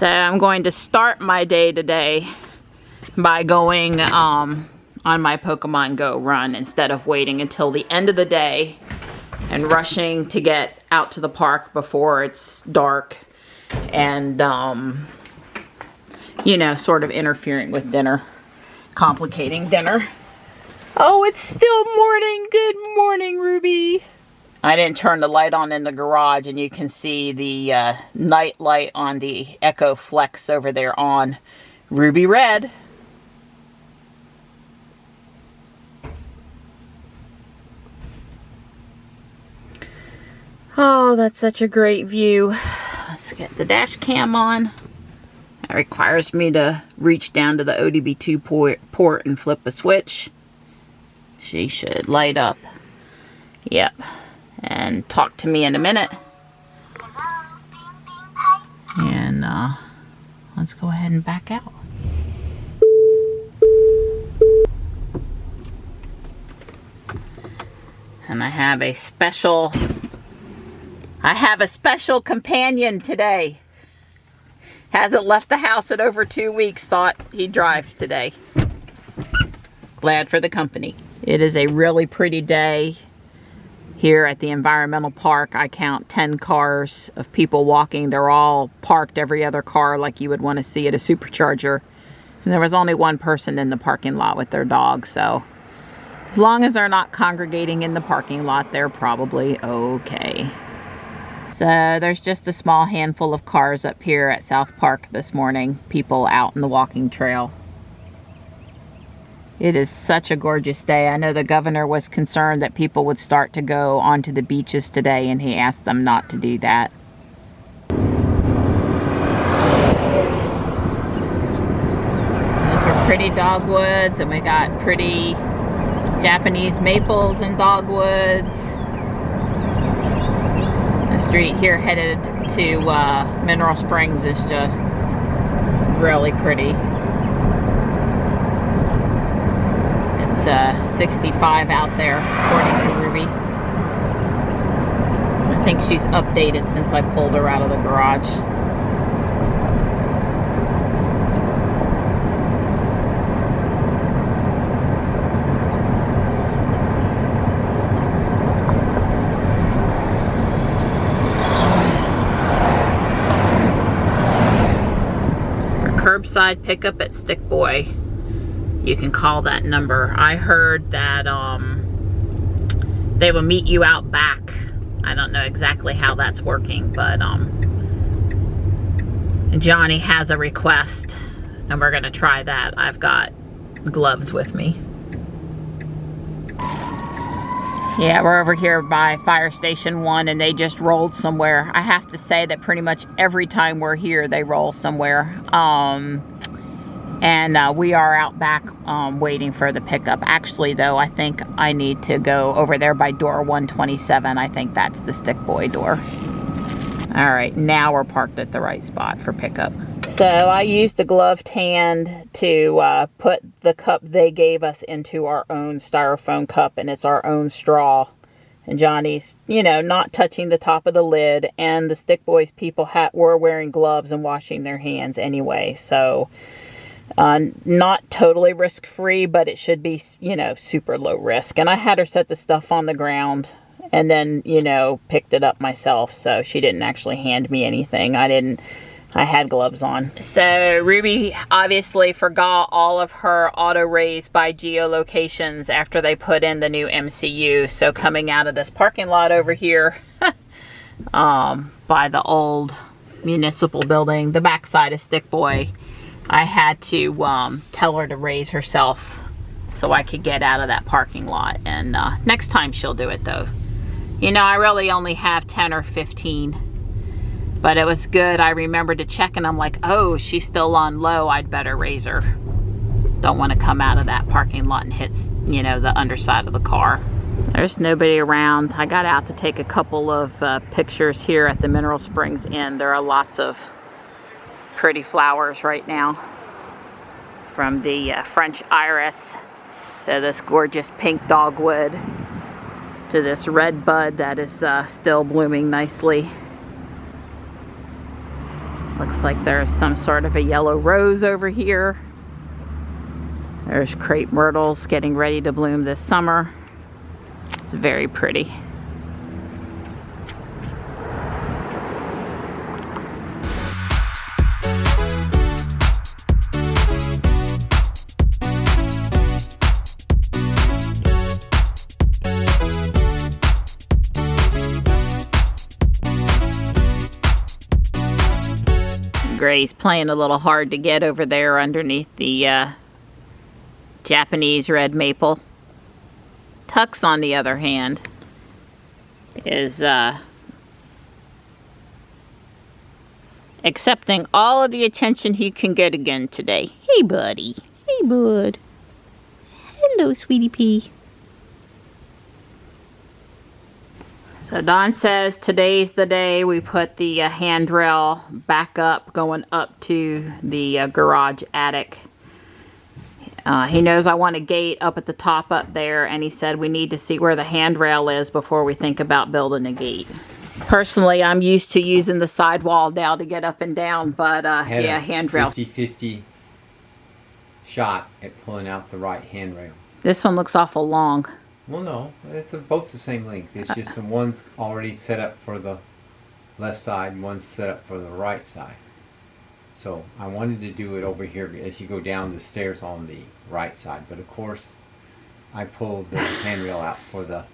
So I'm going to start my day today by going on my Pokemon Go run instead of waiting until the end of the day and rushing to get out to the park before it's dark and, you know, sort of interfering with dinner, complicating dinner. Oh, it's still morning. Good morning, Ruby. I didn't turn the light on in the garage, and you can see the night light on the Echo Flex over there on ruby red. Oh, that's such a great view. Let's get the dash cam on. That requires me to reach down to the ODB2 port and flip a switch. She should light up. Yep. And talk to me in a minute. And let's go ahead and back out. And I have a special companion today. Hasn't left the house in over 2 weeks. Thought he'd drive today. Glad for the company. It is a really pretty day here at the environmental park. I count 10 cars of people walking. They're all parked, every other car like you would want to see at a supercharger. And there was only one person in the parking lot with their dog, so as long as they're not congregating in the parking lot, they're probably okay. So there's just a small handful of cars up here at South Park this morning, people out in the walking trail. It is such a gorgeous day. I know the governor was concerned that people would start to go onto the beaches today, and he asked them not to do that. Those were pretty dogwoods, and we got pretty Japanese maples and dogwoods. The street here headed to Mineral Springs is just really pretty. It's 65 out there, according to Ruby. I think she's updated since I pulled her out of the garage. For curbside pickup at Stick Boy, you can call that number. I heard that they will meet you out back. I don't know exactly how that's working, but Johnny has a request, and we're gonna try that. I've got gloves with me. Yeah, we're over here by Fire Station 1, and they just rolled somewhere. I have to say that pretty much every time we're here, they roll somewhere. And we are out back waiting for the pickup. Actually, though, I think I need to go over there by door 127. I think that's the Stick Boy door. All right, now we're parked at the right spot for pickup. So I used a gloved hand to put the cup they gave us into our own styrofoam cup, and it's our own straw. And Johnny's, you know, not touching the top of the lid, and the Stick Boys people were wearing gloves and washing their hands anyway, so not totally risk-free, but it should be, you know, super low risk. And I had her set the stuff on the ground and then, you know, picked it up myself, so she didn't actually hand me anything. I had gloves on. So Ruby obviously forgot all of her auto raise by geolocations after they put in the new MCU. So coming out of this parking lot over here by the old municipal building, the backside of Stick Boy, I had to tell her to raise herself so I could get out of that parking lot. And next time she'll do it, though. You know, I really only have 10 or 15. But it was good. I remembered to check, and I'm like, oh, she's still on low. I'd better raise her. Don't want to come out of that parking lot and hit, you know, the underside of the car. There's nobody around. I got out to take a couple of pictures here at the Mineral Springs Inn. There are lots of pretty flowers right now, from the French iris to this gorgeous pink dogwood to this red bud that is still blooming nicely. Looks like there's some sort of a yellow rose over here. There's crepe myrtles getting ready to bloom this summer. It's very pretty. Gray's playing a little hard to get over there underneath the Japanese red maple. Tux, on the other hand, is accepting all of the attention he can get again today. Hey, buddy. Hey, bud. Hello, sweetie pea. So Don says today's the day we put the handrail back up, going up to the garage attic. He knows I want a gate up at the top up there, and he said we need to see where the handrail is before we think about building a gate. Personally, I'm used to using the sidewall now to get up and down, but yeah, handrail. 50-50 shot at pulling out the right handrail. This one looks awful long. Well, no, it's both the same length. It's just one's already set up for the left side and one's set up for the right side. So I wanted to do it over here as you go down the stairs on the right side. But of course, I pulled the handrail out for the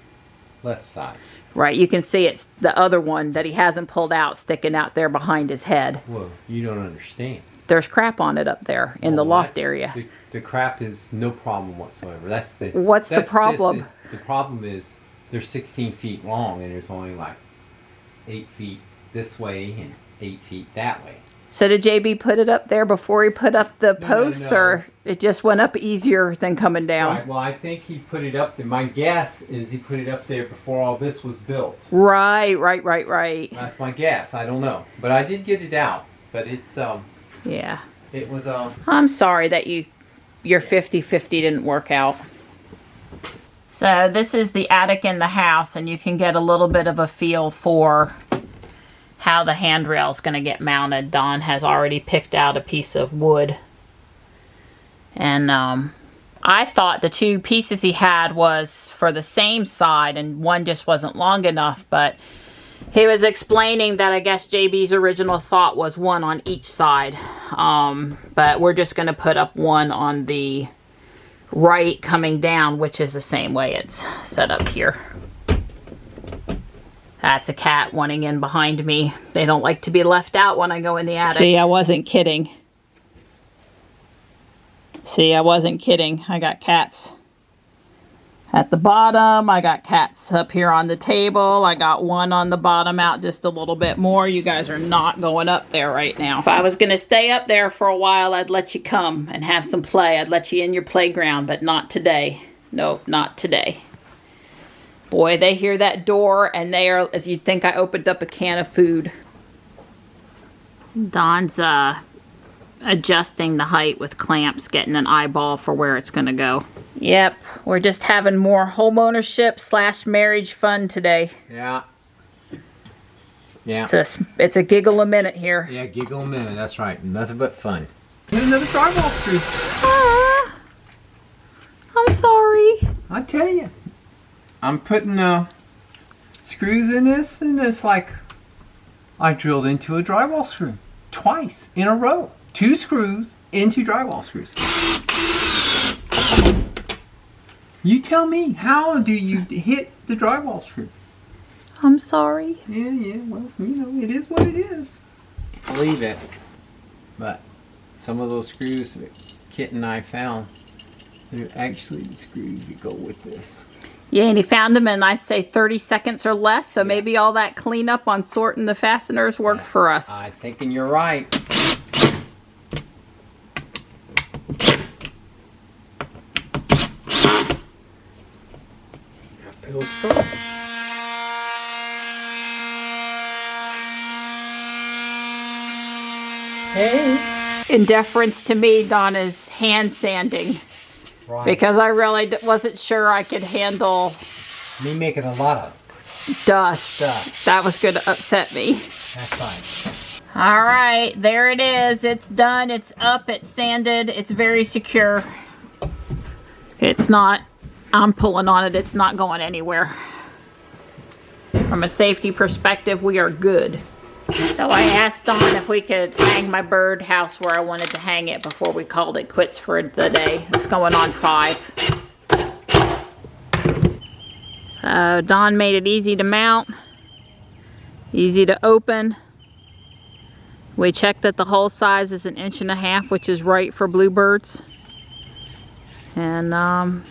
left side. Right, you can see it's the other one that he hasn't pulled out sticking out there behind his head. Well, you don't understand. There's crap on it up there in the loft area. The crap is no problem whatsoever. That's the. What's the problem? The problem is they're 16 feet long and there's only like 8 feet this way and 8 feet that way. So did JB put it up there before he put up the posts, no. or it just went up easier than coming down? Right, well, I think he put it up there. My guess is he put it up there before all this was built. Right. That's my guess. I don't know. But I did get it out. But it's, yeah. It was, I'm sorry that your 50-50 didn't work out. So this is the attic in the house, and you can get a little bit of a feel for how the handrail is going to get mounted. Don has already picked out a piece of wood. And I thought the two pieces he had was for the same side, and one just wasn't long enough, but he was explaining that I guess JB's original thought was one on each side. But we're just going to put up one on the right coming down, which is the same way it's set up here. That's a cat wanting in behind me. They don't like to be left out when I go in the attic. See, I wasn't kidding. I got cats at the bottom. I got cats up here on the table. I got one on the bottom out just a little bit more. You guys are not going up there right now. If I was going to stay up there for a while, I'd let you come and have some play. I'd let you in your playground, but not today. Nope, not today. Boy, they hear that door and they are, as you'd think I opened up a can of food. Don's adjusting the height with clamps, getting an eyeball for where it's going to go. Yep, we're just having more home ownership / marriage fun today. Yeah. Yeah. It's a giggle a minute here. Yeah, giggle a minute. That's right. Nothing but fun. Get another drywall screw. Ah, I'm sorry. I tell you, I'm putting screws in this, and it's like I drilled into a drywall screw twice in a row. 2 screws into drywall screws. You tell me, how do you hit the drywall screw? I'm sorry. Yeah, well, you know, it is what it is. Believe it. But some of those screws that Kit and I found, they're actually the screws that go with this. Yeah, and he found them in, I'd say, 30 seconds or less, so maybe all that cleanup on sorting the fasteners worked for us. I'm thinking you're right. Hey. In deference to me, Don is hand sanding. Right. Because I really wasn't sure I could handle Me making a lot of dust. stuff. That was going to upset me. That's fine. All right, there it is. It's done. It's up. It's sanded. It's very secure. It's not, I'm pulling on it. It's not going anywhere. From a safety perspective, we are good. So I asked Dawn if we could hang my bird house where I wanted to hang it before we called it quits for the day. It's going on 5. So Dawn made it easy to mount, easy to open. We checked that the hole size is 1.5 inches, which is right for bluebirds. And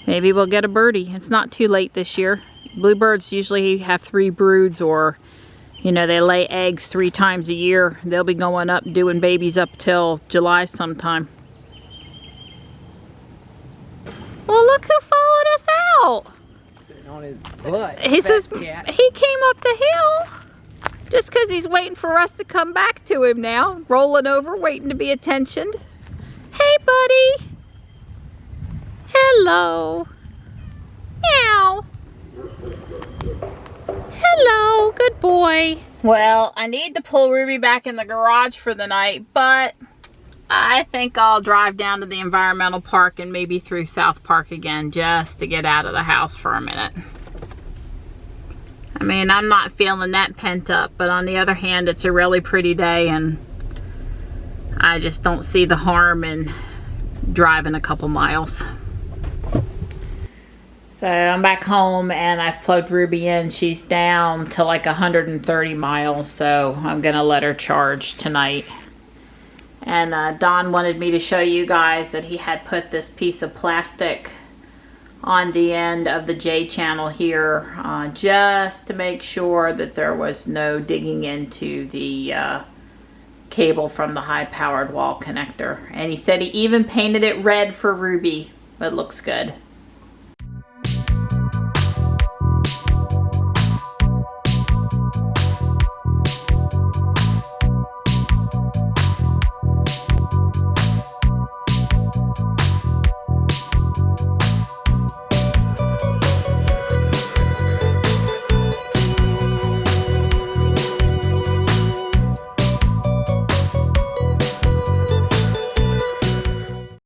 maybe we'll get a birdie. It's not too late this year. Bluebirds usually have 3 broods, or you know, they lay eggs 3 times a year. They'll be going up doing babies up till July sometime. Well, look who followed us out. Sitting on his butt. He says he came up the hill just because he's waiting for us to come back to him now. Rolling over, waiting to be attentioned. Hey, buddy. Hello. Meow. Hello, good boy. Well, I need to pull Ruby back in the garage for the night, but I think I'll drive down to the environmental park and maybe through South Park again just to get out of the house for a minute. I mean, I'm not feeling that pent up, but on the other hand, it's a really pretty day and I just don't see the harm in driving a couple miles. So I'm back home and I've plugged Ruby in. She's down to like 130 miles, so I'm gonna let her charge tonight. And Don wanted me to show you guys that he had put this piece of plastic on the end of the J channel here, just to make sure that there was no digging into the cable from the high-powered wall connector. And he said he even painted it red for Ruby. It looks good.